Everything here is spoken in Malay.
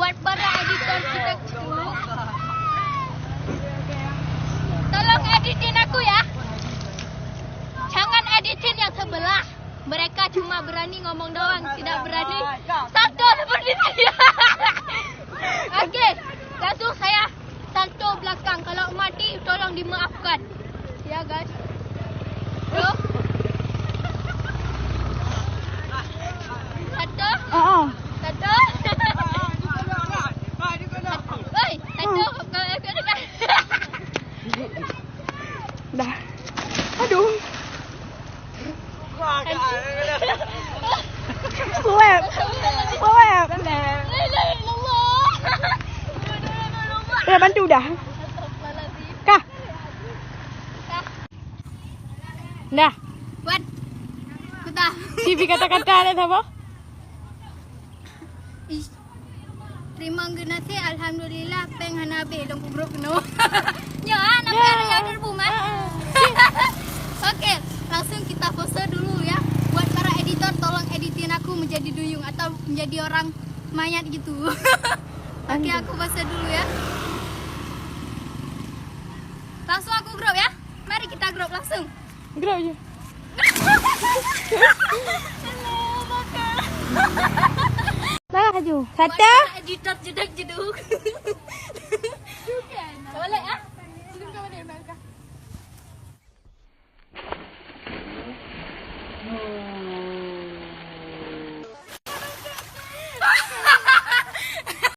buat para editor kita dulu. Tolong editin aku ya. Jangan editin yang sebelah. Mereka cuma berani ngomong doang, tidak berani salto seperti saya. Oke, langsung saya salto belakang. Kalau mati tolong dimaafkan. Ya guys. Bro. Salto. Salto. Oi, salto. Dah. Aduh. Slap. Udah bantu dah. Kah? Dah. Buat. Kudah. TV kata-kata ada apa? Terima kasih, alhamdulillah peng hanabe dong bro no. Ya, nampak ya terbuma. Oke, langsung kita pose dulu ya. Buat para editor tolong editin aku menjadi duyung atau menjadi orang mayat gitu. Oke, aku pose dulu ya. Langsung aku grab ya. Mari kita grab langsung. Grab aja. Nah, aju. Satu. Editor jeduk-jeduk. Boleh ah?